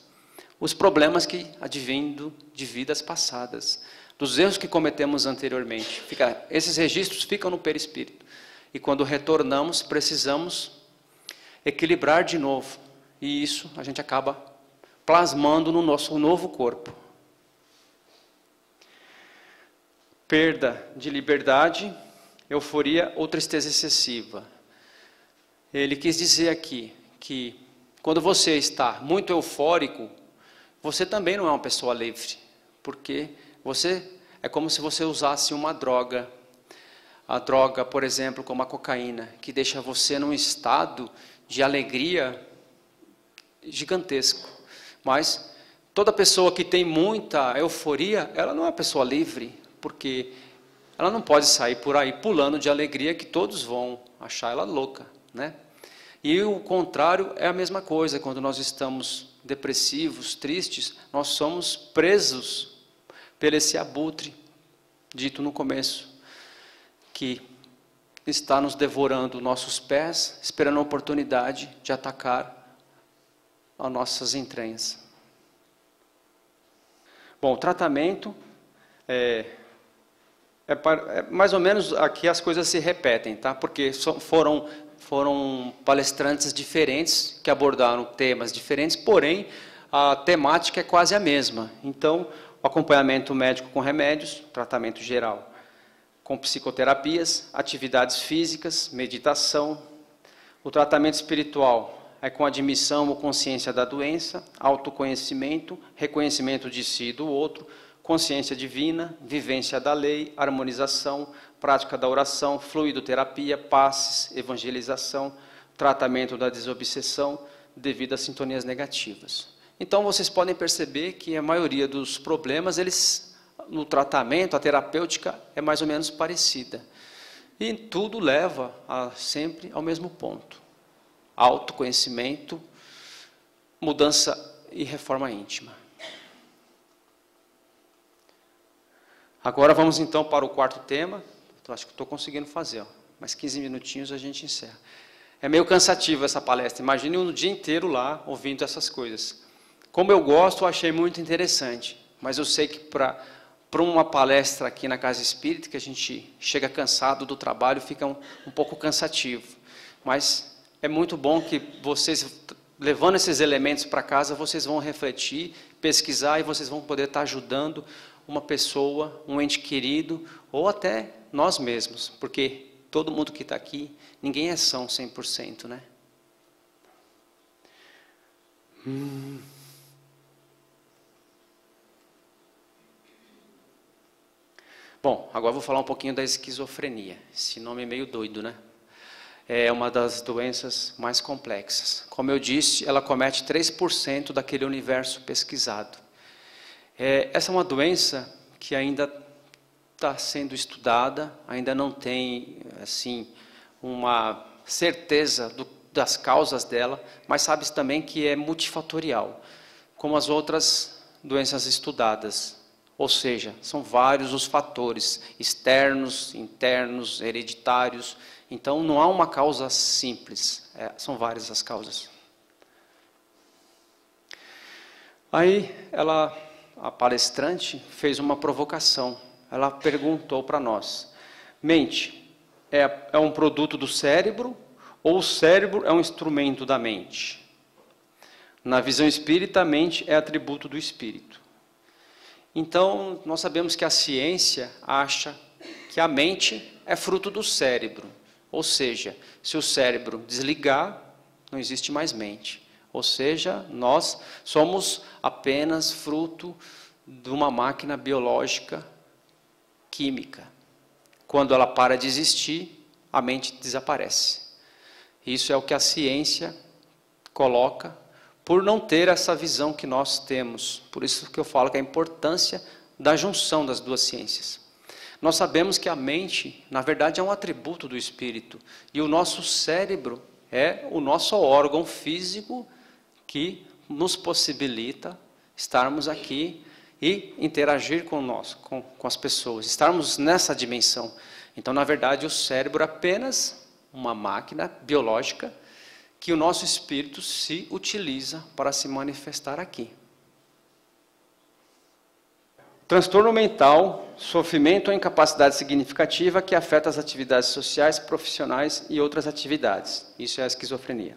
os problemas que advêm de vidas passadas, dos erros que cometemos anteriormente. Esses registros ficam no perispírito. E quando retornamos, precisamos equilibrar de novo. E isso a gente acaba plasmando no nosso novo corpo. Perda de liberdade, euforia ou tristeza excessiva. Ele quis dizer aqui que quando você está muito eufórico, você também não é uma pessoa livre, porque você é como se você usasse uma droga. A droga, por exemplo, como a cocaína, que deixa você num estado de alegria gigantesco. Mas toda pessoa que tem muita euforia, ela não é uma pessoa livre, porque ela não pode sair por aí pulando de alegria, que todos vão achar ela louca, né? E o contrário é a mesma coisa. Quando nós estamos depressivos, tristes, nós somos presos pelo esse abutre, dito no começo, que está nos devorando nossos pés, esperando a oportunidade de atacar as nossas entranhas. Bom, o tratamento mais ou menos aqui as coisas se repetem, tá? Porque foram palestrantes diferentes que abordaram temas diferentes, porém a temática é quase a mesma. Então, o acompanhamento médico com remédios, tratamento geral, com psicoterapias, atividades físicas, meditação. O tratamento espiritual é com admissão ou consciência da doença, autoconhecimento, reconhecimento de si e do outro, consciência divina, vivência da lei, harmonização, prática da oração, fluidoterapia, passes, evangelização, tratamento da desobsessão devido às sintonias negativas. Então, vocês podem perceber que a maioria dos problemas, no tratamento, a terapêutica é mais ou menos parecida. E tudo leva sempre ao mesmo ponto: autoconhecimento, mudança e reforma íntima. Agora vamos então para o quarto tema. Acho que estou conseguindo fazer, mais 15 minutinhos a gente encerra. É meio cansativo essa palestra, imagine um dia inteiro lá ouvindo essas coisas. Como eu gosto, eu achei muito interessante, mas eu sei que para para uma palestra aqui na Casa Espírita, que a gente chega cansado do trabalho, fica um pouco cansativo. Mas é muito bom que vocês, levando esses elementos para casa, vocês vão refletir, pesquisar, e vocês vão poder estar ajudando uma pessoa, um ente querido, ou até nós mesmos, porque todo mundo que está aqui, ninguém é são 100%, né? Bom, agora vou falar um pouquinho da esquizofrenia. Esse nome é meio doido, né? É uma das doenças mais complexas. Como eu disse, ela comete 3% daquele universo pesquisado. Essa é uma doença que ainda está sendo estudada, ainda não tem assim uma certeza das causas dela, mas sabe-se também que é multifatorial, como as outras doenças estudadas. Ou seja, são vários os fatores, externos, internos, hereditários. Então, não há uma causa simples, são várias as causas. Aí, a palestrante fez uma provocação. Ela perguntou para nós: mente é um produto do cérebro ou o cérebro é um instrumento da mente? Na visão espírita, a mente é atributo do espírito. Então, nós sabemos que a ciência acha que a mente é fruto do cérebro. Ou seja, se o cérebro desligar, não existe mais mente. Ou seja, nós somos apenas fruto de uma máquina biológica química. Quando ela para de existir, a mente desaparece. Isso é o que a ciência coloca, por não ter essa visão que nós temos. Por isso que eu falo que a importância da junção das duas ciências. Nós sabemos que a mente, na verdade, é um atributo do espírito. E o nosso cérebro é o nosso órgão físico que nos possibilita estarmos aqui e interagir com nós, com as pessoas, estarmos nessa dimensão. Então, na verdade, o cérebro é apenas uma máquina biológica que o nosso espírito se utiliza para se manifestar aqui. Transtorno mental, sofrimento ou incapacidade significativa que afeta as atividades sociais, profissionais e outras atividades. Isso é a esquizofrenia.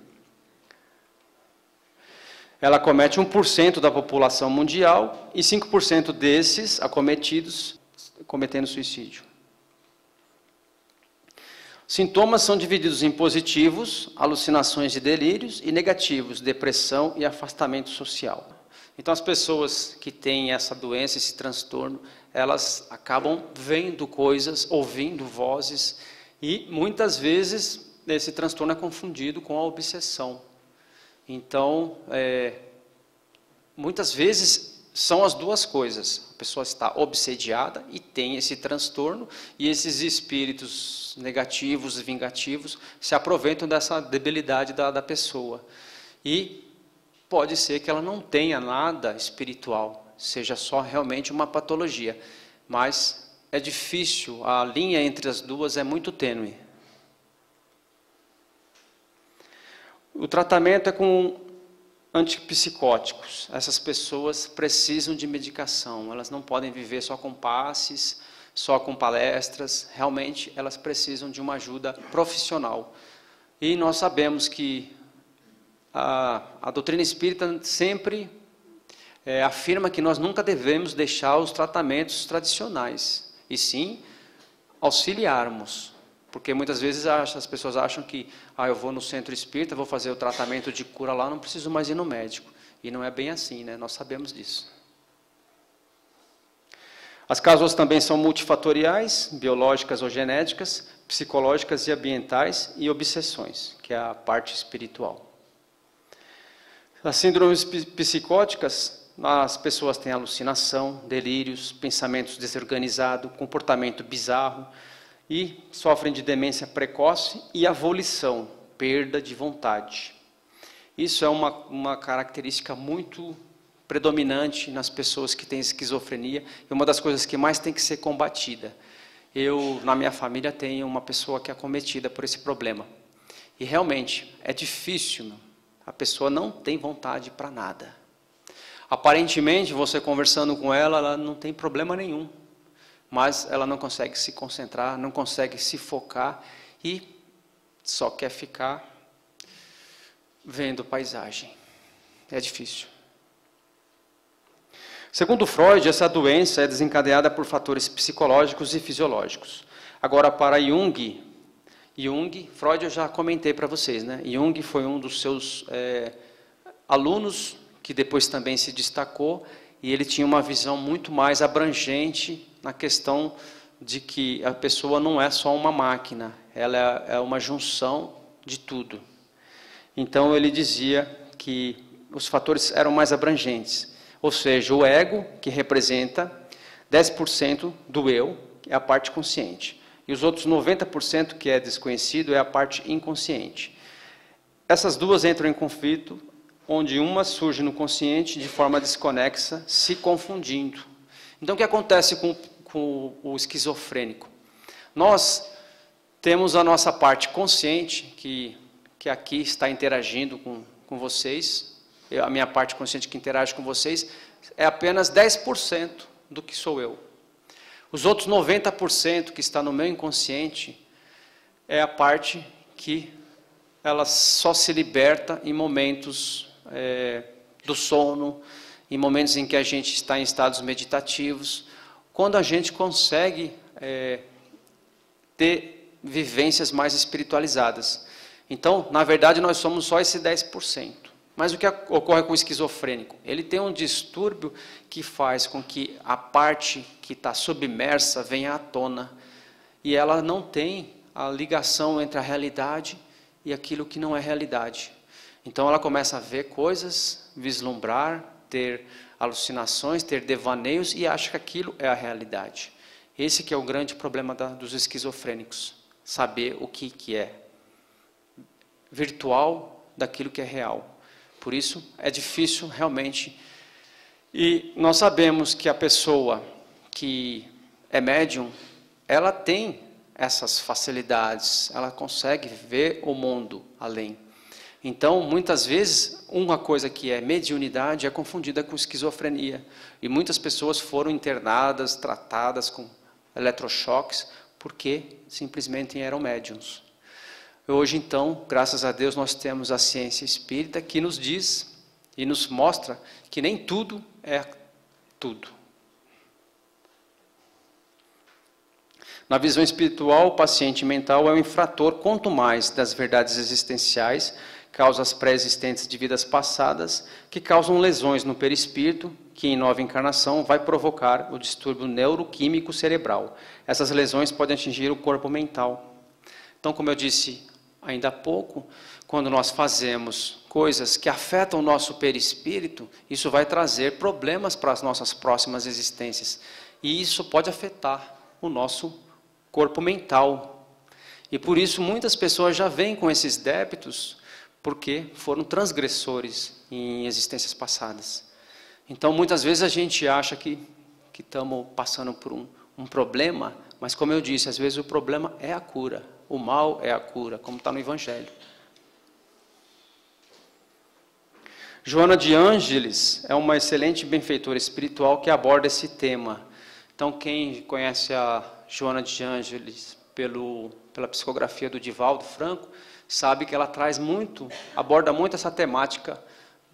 Ela comete 1% da população mundial e 5% desses acometidos cometendo suicídio. Sintomas são divididos em positivos, alucinações e delírios, e negativos, depressão e afastamento social. Então, as pessoas que têm essa doença, esse transtorno, elas acabam vendo coisas, ouvindo vozes, e muitas vezes esse transtorno é confundido com a obsessão. Então, muitas vezes são as duas coisas. A pessoa está obsediada e tem esse transtorno, e esses espíritos negativos e vingativos se aproveitam dessa debilidade da pessoa. E pode ser que ela não tenha nada espiritual, seja só realmente uma patologia. Mas é difícil, a linha entre as duas é muito tênue. O tratamento é com antipsicóticos. Essas pessoas precisam de medicação, elas não podem viver só com passes, só com palestras, realmente elas precisam de uma ajuda profissional. E nós sabemos que a doutrina espírita sempre afirma que nós nunca devemos deixar os tratamentos tradicionais, e sim auxiliarmos. Porque muitas vezes as pessoas acham que eu vou no centro espírita, vou fazer o tratamento de cura lá, não preciso mais ir no médico. E não é bem assim, né? Nós sabemos disso. As causas também são multifatoriais, biológicas ou genéticas, psicológicas e ambientais, e obsessões, que é a parte espiritual. As síndromes psicóticas, as pessoas têm alucinação, delírios, pensamentos desorganizados, comportamento bizarro, e sofrem de demência precoce e avolição, perda de vontade. Isso é uma característica muito predominante nas pessoas que têm esquizofrenia, e uma das coisas que mais tem que ser combatida. Eu, na minha família, tenho uma pessoa que é acometida por esse problema. E realmente, é difícil, a pessoa não tem vontade para nada. Aparentemente, você conversando com ela, ela não tem problema nenhum. mas ela não consegue se concentrar, não consegue se focar e só quer ficar vendo paisagem. É difícil. Segundo Freud, essa doença é desencadeada por fatores psicológicos e fisiológicos. Agora, para Jung, Freud eu já comentei para vocês, né? Jung foi um dos seus alunos, que depois também se destacou, e ele tinha uma visão muito mais abrangente na questão de que a pessoa não é só uma máquina, ela é uma junção de tudo. Então ele dizia que os fatores eram mais abrangentes, ou seja, o ego, que representa 10% do eu, é a parte consciente, e os outros 90% que é desconhecido é a parte inconsciente. Essas duas entram em conflito, onde uma surge no consciente de forma desconexa, se confundindo. Então, o que acontece com o esquizofrênico? Nós temos a nossa parte consciente, que aqui está interagindo com vocês, a minha parte consciente que interage com vocês, é apenas 10% do que sou eu. Os outros 90% que está no meu inconsciente é a parte que ela só se liberta em momentos do sono, em momentos em que a gente está em estados meditativos, quando a gente consegue ter vivências mais espiritualizadas. Então, na verdade, nós somos só esse 10%. Mas o que ocorre com o esquizofrênico? Ele tem um distúrbio que faz com que a parte que está submersa venha à tona, e ela não tem a ligação entre a realidade e aquilo que não é realidade. Então ela começa a ver coisas, vislumbrar, ter alucinações, ter devaneios e acha que aquilo é a realidade. Esse que é o grande problema dos esquizofrênicos, saber o que é virtual daquilo que é real. Por isso é difícil realmente. E nós sabemos que a pessoa que é médium, ela tem essas facilidades, ela consegue ver o mundo além. Então, muitas vezes, uma coisa que é mediunidade é confundida com esquizofrenia. E muitas pessoas foram internadas, tratadas com eletrochoques, porque simplesmente eram médiuns. Hoje, então, graças a Deus, nós temos a ciência espírita que nos diz e nos mostra que nem tudo é tudo. Na visão espiritual, o paciente mental é um infrator, quanto mais das verdades existenciais, causas pré-existentes de vidas passadas, que causam lesões no perispírito, que em nova encarnação vai provocar o distúrbio neuroquímico cerebral. Essas lesões podem atingir o corpo mental. Então, como eu disse ainda há pouco, quando nós fazemos coisas que afetam o nosso perispírito, isso vai trazer problemas para as nossas próximas existências. E isso pode afetar o nosso corpo mental. E por isso muitas pessoas já vêm com esses débitos, porque foram transgressores em existências passadas. Então, muitas vezes a gente acha que estamos passando por um problema, mas como eu disse, às vezes o problema é a cura. O mal é a cura, como está no Evangelho. Joana de Ângeles é uma excelente benfeitora espiritual que aborda esse tema. Então, quem conhece a Joana de Ângeles pela psicografia do Divaldo Franco, sabe que ela aborda muito essa temática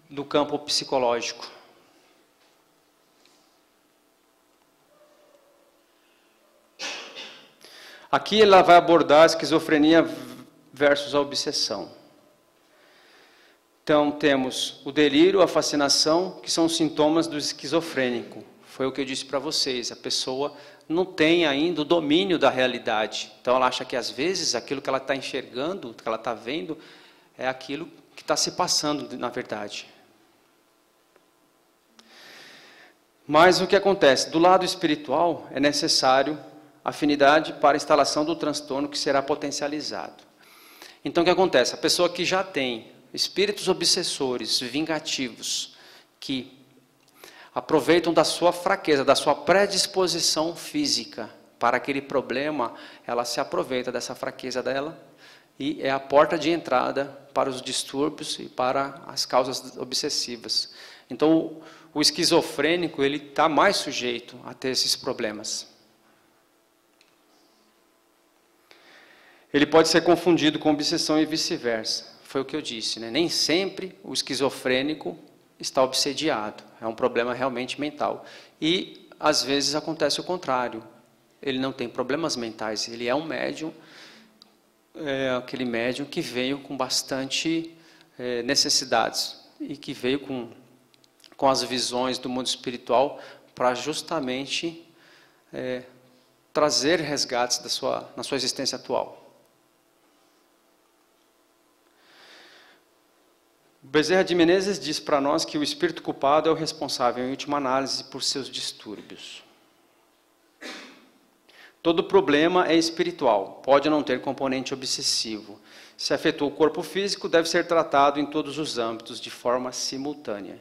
do campo psicológico. Aqui ela vai abordar a esquizofrenia versus a obsessão. Então, temos o delírio, a fascinação, que são os sintomas do esquizofrênico. Foi o que eu disse para vocês, a pessoa não tem ainda o domínio da realidade. Então, ela acha que, às vezes, aquilo que ela está enxergando, que ela está vendo, é aquilo que está se passando, na verdade. Mas o que acontece? Do lado espiritual, é necessário afinidade para a instalação do transtorno que será potencializado. Então, o que acontece? A pessoa que já tem espíritos obsessores, vingativos, que aproveitam da sua fraqueza, da sua predisposição física para aquele problema, ela se aproveita dessa fraqueza dela e é a porta de entrada para os distúrbios e para as causas obsessivas. Então, o esquizofrênico ele está mais sujeito a ter esses problemas. ele pode ser confundido com obsessão e vice-versa. Foi o que eu disse, né? Nem sempre o esquizofrênico está obsediado. É um problema realmente mental. E, às vezes, acontece o contrário. Ele não tem problemas mentais, ele é um médium, aquele médium que veio com bastante necessidades e que veio com as visões do mundo espiritual para justamente trazer resgates na sua existência atual. Bezerra de Menezes diz para nós que o espírito culpado é o responsável, em última análise, por seus distúrbios. Todo problema é espiritual, pode não ter componente obsessivo. Se afetou o corpo físico, deve ser tratado em todos os âmbitos, de forma simultânea.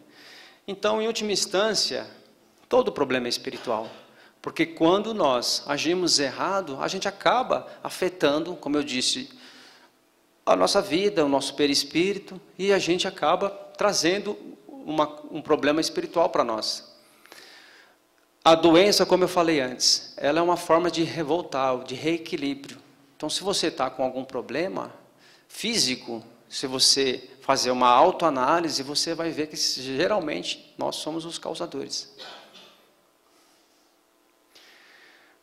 Então, em última instância, todo problema é espiritual. Porque quando nós agimos errado, a gente acaba afetando, como eu disse, a nossa vida, o nosso perispírito, e a gente acaba trazendo um problema espiritual para nós. A doença, como eu falei antes, ela é uma forma de revoltar, de reequilíbrio. Então, se você está com algum problema físico, se você fazer uma autoanálise, você vai ver que geralmente nós somos os causadores.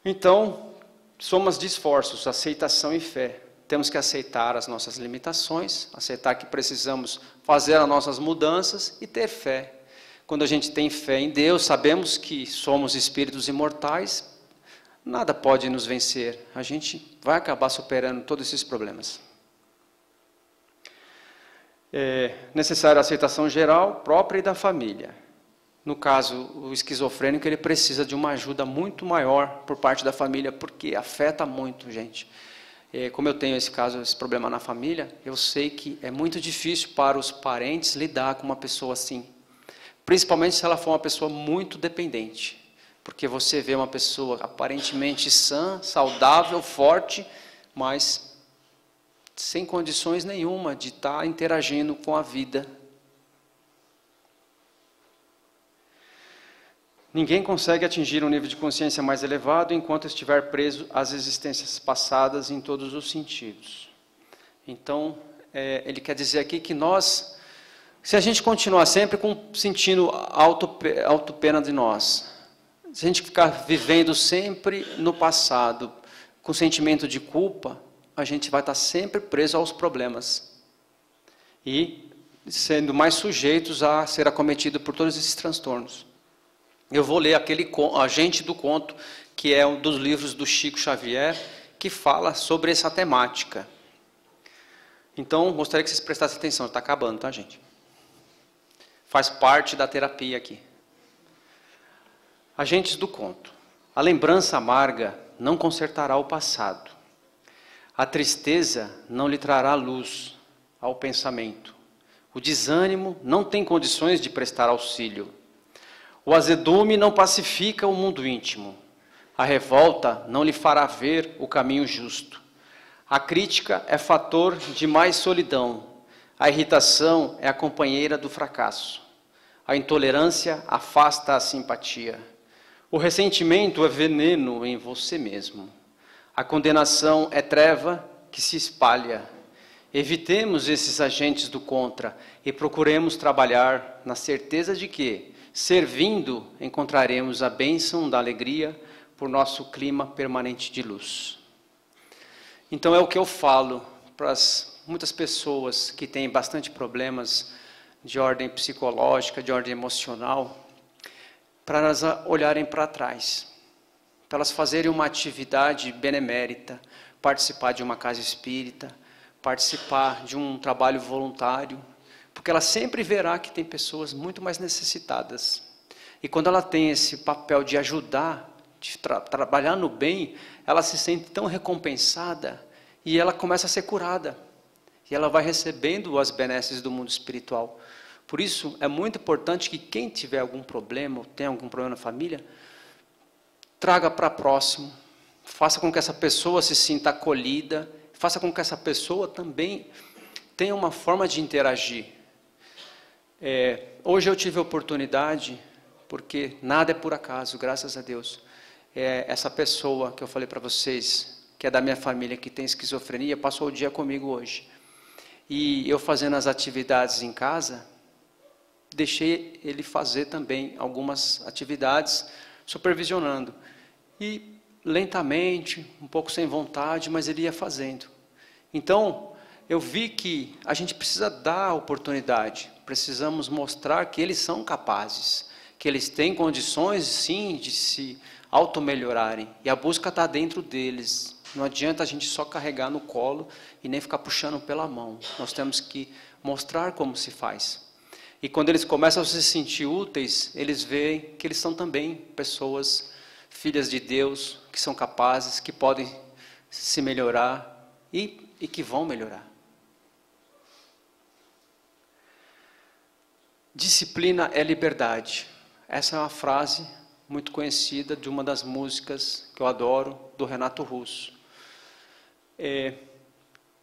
Então, somas de esforços, aceitação e fé. Temos que aceitar as nossas limitações, aceitar que precisamos fazer as nossas mudanças e ter fé. Quando a gente tem fé em Deus, sabemos que somos espíritos imortais, nada pode nos vencer. A gente vai acabar superando todos esses problemas. É necessária a aceitação geral, própria e da família. No caso, o esquizofrênico, ele precisa de uma ajuda muito maior por parte da família, porque afeta muito, gente. Como eu tenho esse problema na família, eu sei que é muito difícil para os parentes lidar com uma pessoa assim. Principalmente se ela for uma pessoa muito dependente. Porque você vê uma pessoa aparentemente sã, saudável, forte, mas sem condições nenhuma de estar interagindo com a vida. Ninguém consegue atingir um nível de consciência mais elevado enquanto estiver preso às existências passadas em todos os sentidos. Então, ele quer dizer aqui que nós, se a gente continuar sempre sentindo autopena de nós, se a gente ficar vivendo sempre no passado, com sentimento de culpa, a gente vai estar sempre preso aos problemas. E sendo mais sujeitos a ser acometido por todos esses transtornos. Eu vou ler aquele Agente do Conto, que é um dos livros do Chico Xavier, que fala sobre essa temática. Então, gostaria que vocês prestassem atenção. Está acabando, tá, gente? Faz parte da terapia aqui. Agentes do Conto. A lembrança amarga não consertará o passado. A tristeza não lhe trará luz ao pensamento. O desânimo não tem condições de prestar auxílio. O azedume não pacifica o mundo íntimo. A revolta não lhe fará ver o caminho justo. A crítica é fator de mais solidão. A irritação é a companheira do fracasso. A intolerância afasta a simpatia. O ressentimento é veneno em você mesmo. A condenação é treva que se espalha. Evitemos esses agentes do contra e procuremos trabalhar na certeza de que, servindo, encontraremos a bênção da alegria por nosso clima permanente de luz. Então é o que eu falo para muitas pessoas que têm bastante problemas de ordem psicológica, de ordem emocional, para elas olharem para trás, para elas fazerem uma atividade benemérita, participar de uma casa espírita, participar de um trabalho voluntário, porque ela sempre verá que tem pessoas muito mais necessitadas. E quando ela tem esse papel de ajudar, de trabalhar no bem, ela se sente tão recompensada e ela começa a ser curada. E ela vai recebendo as benesses do mundo espiritual. Por isso, é muito importante que quem tiver algum problema, ou tem algum problema na família, traga para próximo, faça com que essa pessoa se sinta acolhida, faça com que essa pessoa também tenha uma forma de interagir. Hoje eu tive a oportunidade, porque nada é por acaso, graças a Deus. Essa pessoa que eu falei para vocês, que é da minha família, que tem esquizofrenia, passou o dia comigo hoje. E eu fazendo as atividades em casa, deixei ele fazer também algumas atividades, supervisionando. E lentamente, um pouco sem vontade, mas ele ia fazendo. Então, eu vi que a gente precisa dar a oportunidade, precisamos mostrar que eles são capazes, que eles têm condições, sim, de se auto-melhorarem. E a busca está dentro deles. Não adianta a gente só carregar no colo e nem ficar puxando pela mão. Nós temos que mostrar como se faz. E quando eles começam a se sentir úteis, eles veem que eles são também pessoas, filhas de Deus, que são capazes, que podem se melhorar e que vão melhorar. Disciplina é liberdade. Essa é uma frase muito conhecida de uma das músicas que eu adoro, do Renato Russo.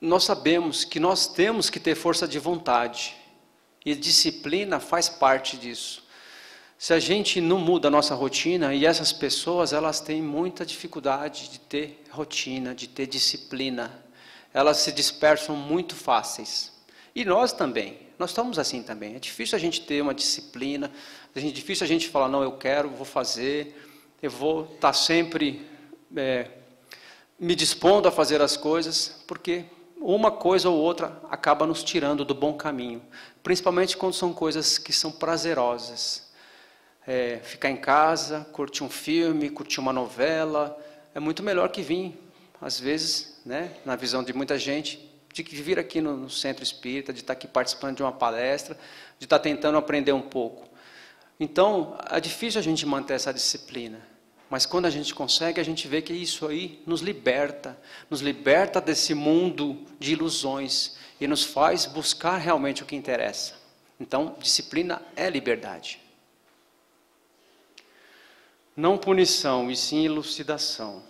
Nós sabemos que nós temos que ter força de vontade, e disciplina faz parte disso. Se a gente não muda a nossa rotina, e essas pessoas, elas têm muita dificuldade de ter rotina, de ter disciplina, elas se dispersam muito fáceis. E nós também, nós estamos assim também. É difícil a gente ter uma disciplina, é difícil a gente falar, não, eu quero, vou fazer, eu vou estar sempre me dispondo a fazer as coisas, porque uma coisa ou outra acaba nos tirando do bom caminho, principalmente quando são coisas que são prazerosas. Ficar em casa, curtir um filme, curtir uma novela, é muito melhor que vir, às vezes, né, na visão de muita gente, de vir aqui no Centro Espírita, de estar aqui participando de uma palestra, de estar tentando aprender um pouco. Então, é difícil a gente manter essa disciplina, mas quando a gente consegue, a gente vê que isso aí nos liberta desse mundo de ilusões e nos faz buscar realmente o que interessa. Então, disciplina é liberdade. Não punição, e sim elucidação.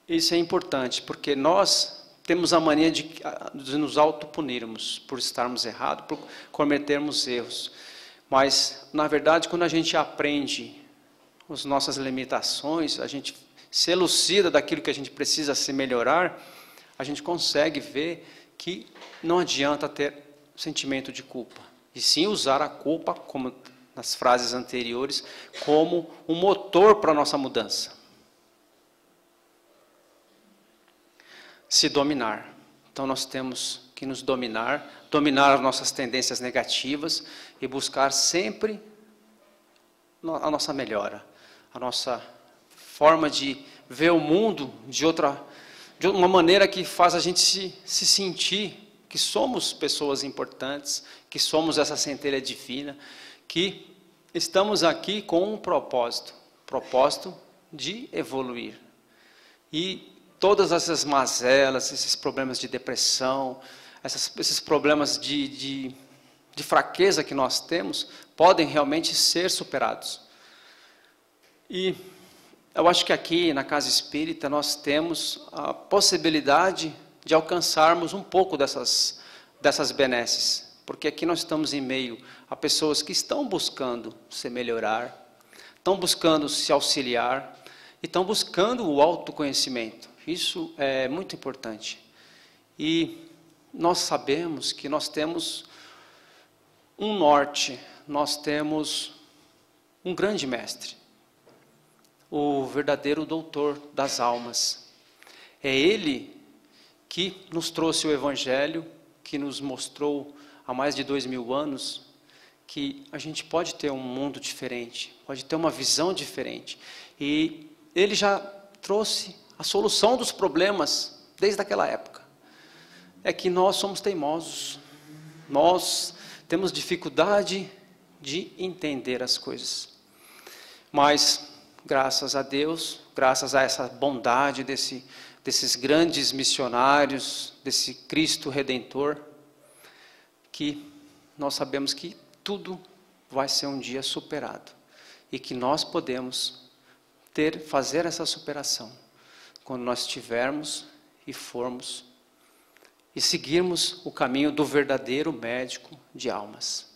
Isso é importante, porque nós temos a mania de nos autopunirmos por estarmos errados, por cometermos erros. Mas, na verdade, quando a gente aprende as nossas limitações, a gente se elucida daquilo que a gente precisa se melhorar, a gente consegue ver que não adianta ter sentimento de culpa. E sim usar a culpa, como nas frases anteriores, como um motor para a nossa mudança. Se dominar. Então nós temos que nos dominar as nossas tendências negativas e buscar sempre a nossa melhora, a nossa forma de ver o mundo de uma maneira que faz a gente se sentir que somos pessoas importantes, que somos essa centelha divina, que estamos aqui com um propósito de evoluir. E todas essas mazelas, esses problemas de depressão, esses problemas de fraqueza que nós temos, podem realmente ser superados. E eu acho que aqui na Casa Espírita nós temos a possibilidade de alcançarmos um pouco dessas benesses, porque aqui nós estamos em meio a pessoas que estão buscando se melhorar, estão buscando se auxiliar, e estão buscando o autoconhecimento. Isso é muito importante. E nós sabemos que nós temos um norte, nós temos um grande mestre, o verdadeiro doutor das almas. É ele que nos trouxe o Evangelho, que nos mostrou há mais de 2000 anos que a gente pode ter um mundo diferente, pode ter uma visão diferente. E ele já trouxe a solução dos problemas desde aquela época. É que nós somos teimosos, nós temos dificuldade de entender as coisas. Mas, graças a Deus, graças a essa bondade desses grandes missionários, desse Cristo Redentor, que nós sabemos que tudo vai ser um dia superado. E que nós podemos fazer essa superação quando nós tivermos e formos e seguirmos o caminho do verdadeiro médico de almas.